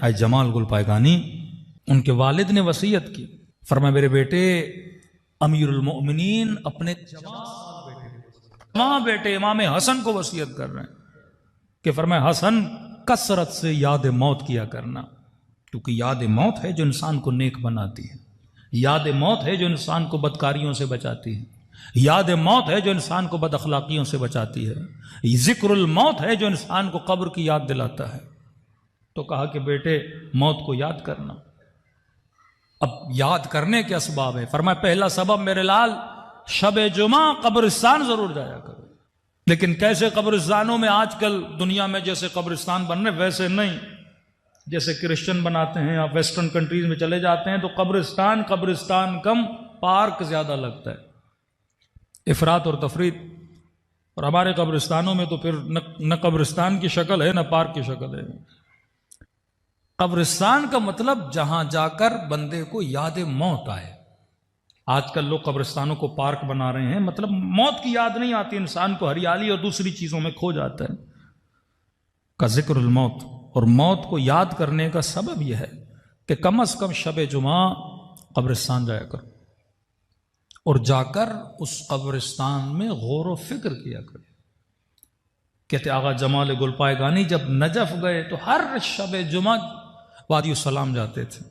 حاج جمال گل پائگانی، ان کے والد نے وصیت کی، فرمایا میرے بیٹے امیر المؤمنین اپنے جماع بیٹے امام حسن کو وصیت کر رہے ہیں کہ فرمایا حسن کثرت سے یاد موت کیا کرنا، کیونکہ یاد موت ہے جو انسان کو نیک بناتی ہے، یاد موت ہے جو انسان کو بدکاریوں سے بچاتی ہے، یاد موت ہے جو انسان کو بد اخلاقیوں سے بچاتی ہے، ذکر الموت ہے جو انسان کو قبر کی یاد دلاتا ہے۔ تو کہا کہ بیٹے موت کو یاد کرنا۔ اب یاد کرنے کے اسباب ہے، فرمایا پہلا سبب میرے لال شب جمعہ قبرستان ضرور جایا کرو۔ لیکن کیسے قبرستانوں میں آج کل دنیا میں جیسے قبرستان بن رہے ویسے نہیں، جیسے کرسچن بناتے ہیں، آپ ویسٹرن کنٹریز میں چلے جاتے ہیں تو قبرستان کم، پارک زیادہ لگتا ہے، افراط اور تفریط۔ اور ہمارے قبرستانوں میں تو پھر نہ قبرستان کی شکل ہے نہ پارک کی شکل ہے۔ قبرستان کا مطلب جہاں جا کر بندے کو یاد موت آئے۔ آج کل لوگ قبرستانوں کو پارک بنا رہے ہیں، مطلب موت کی یاد نہیں آتی، انسان کو ہریالی اور دوسری چیزوں میں کھو جاتا ہے۔ کا ذکر الموت، اور موت کو یاد کرنے کا سبب یہ ہے کہ کم از کم شب جمعہ قبرستان جایا کرو، اور جا کر اس قبرستان میں غور و فکر کیا کرو۔ کہتے آغا جمال گل پائگانی جب نجف گئے تو ہر شب جمعہ وادی السلام جاتے تھے،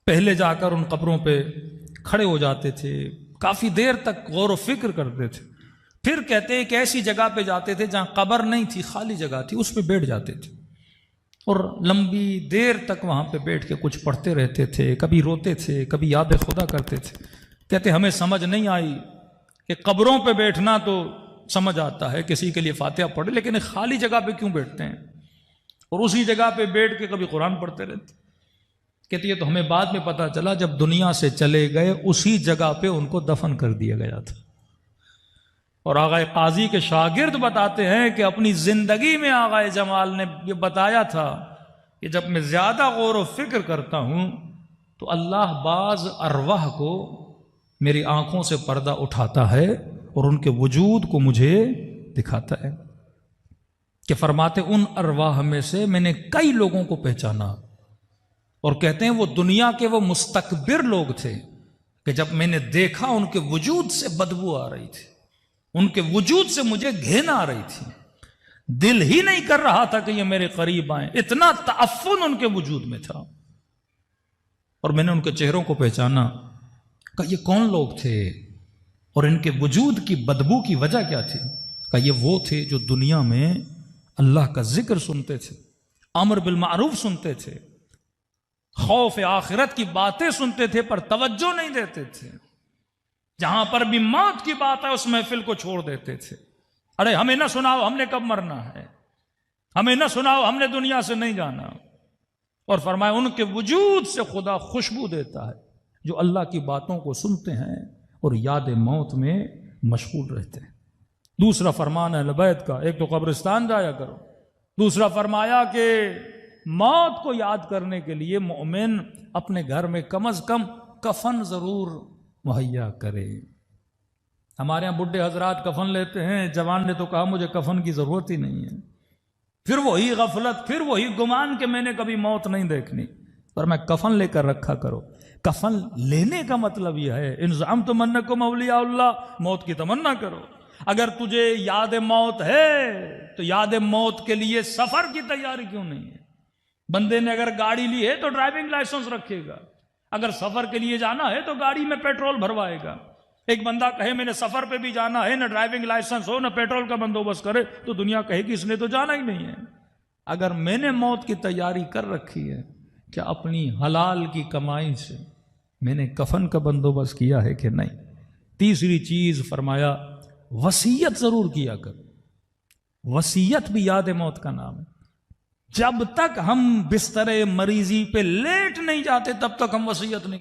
پہلے جا کر ان قبروں پہ کھڑے ہو جاتے تھے، کافی دیر تک غور و فکر کرتے تھے، پھر کہتے ایک ایسی جگہ پہ جاتے تھے جہاں قبر نہیں تھی، خالی جگہ تھی، اس پہ بیٹھ جاتے تھے اور لمبی دیر تک وہاں پہ بیٹھ کے کچھ پڑھتے رہتے تھے، کبھی روتے تھے، کبھی یاد خدا کرتے تھے۔ کہتے ہمیں سمجھ نہیں آئی کہ قبروں پہ بیٹھنا تو سمجھ آتا ہے کسی کے لیے فاتحہ پڑھے، لیکن ایک خالی جگہ پہ کیوں بیٹھتے ہیں اور اسی جگہ پہ بیٹھ کے کبھی قرآن پڑھتے رہتے۔ کہتی ہے تو ہمیں بعد میں پتا چلا جب دنیا سے چلے گئے اسی جگہ پہ ان کو دفن کر دیا گیا تھا۔ اور آغا قاضی کے شاگرد بتاتے ہیں کہ اپنی زندگی میں آغا جمال نے یہ بتایا تھا کہ جب میں زیادہ غور و فکر کرتا ہوں تو اللہ بعض ارواح کو میری آنکھوں سے پردہ اٹھاتا ہے اور ان کے وجود کو مجھے دکھاتا ہے، کہ فرماتے ان ارواح میں سے میں نے کئی لوگوں کو پہچانا، اور کہتے ہیں وہ دنیا کے وہ مستکبر لوگ تھے کہ جب میں نے دیکھا ان کے وجود سے بدبو آ رہی تھی، ان کے وجود سے مجھے گھن آ رہی تھی، دل ہی نہیں کر رہا تھا کہ یہ میرے قریب آئیں، اتنا تعفن ان کے وجود میں تھا۔ اور میں نے ان کے چہروں کو پہچانا کہ یہ کون لوگ تھے اور ان کے وجود کی بدبو کی وجہ کیا تھی؟ کہ یہ وہ تھے جو دنیا میں اللہ کا ذکر سنتے تھے، امر بالمعروف سنتے تھے، خوف آخرت کی باتیں سنتے تھے پر توجہ نہیں دیتے تھے، جہاں پر بھی موت کی بات ہے اس محفل کو چھوڑ دیتے تھے۔ ارے ہمیں نہ سناؤ ہم نے کب مرنا ہے، ہمیں نہ سناؤ ہم نے دنیا سے نہیں جانا۔ اور فرمایا ان کے وجود سے خدا خوشبو دیتا ہے جو اللہ کی باتوں کو سنتے ہیں اور یاد موت میں مشغول رہتے ہیں۔ دوسرا فرمان اہل بیت کا، ایک تو قبرستان جایا کرو، دوسرا فرمایا کہ موت کو یاد کرنے کے لیے مومن اپنے گھر میں کم از کم کفن ضرور مہیا کرے۔ ہمارے ہاں بڈھے حضرات کفن لیتے ہیں، جوان نے تو کہا مجھے کفن کی ضرورت ہی نہیں ہے، پھر وہی غفلت، پھر وہی گمان کہ میں نے کبھی موت نہیں دیکھنی۔ پر میں کفن لے کر رکھا کرو۔ کفن لینے کا مطلب یہ ہے ان زعمتم انکم اولیاء اللہ، موت کی تمنا کرو۔ اگر تجھے یاد موت ہے تو یاد موت کے لیے سفر کی تیاری کیوں نہیں ہے؟ بندے نے اگر گاڑی لی ہے تو ڈرائیونگ لائسنس رکھے گا، اگر سفر کے لیے جانا ہے تو گاڑی میں پیٹرول بھروائے گا۔ ایک بندہ کہے میں نے سفر پہ بھی جانا ہے، نہ ڈرائیونگ لائسنس ہو نہ پیٹرول کا بندوبست کرے تو دنیا کہے کہ اس نے تو جانا ہی نہیں ہے۔ اگر میں نے موت کی تیاری کر رکھی ہے، کیا اپنی حلال کی کمائی سے میں نے کفن کا بندوبست کیا ہے کہ نہیں؟ تیسری چیز فرمایا وصیت ضرور کیا کر۔ وصیت بھی یاد موت کا نام ہے۔ جب تک ہم بستر مریضی پہ لیٹ نہیں جاتے تب تک ہم وصیت نہیں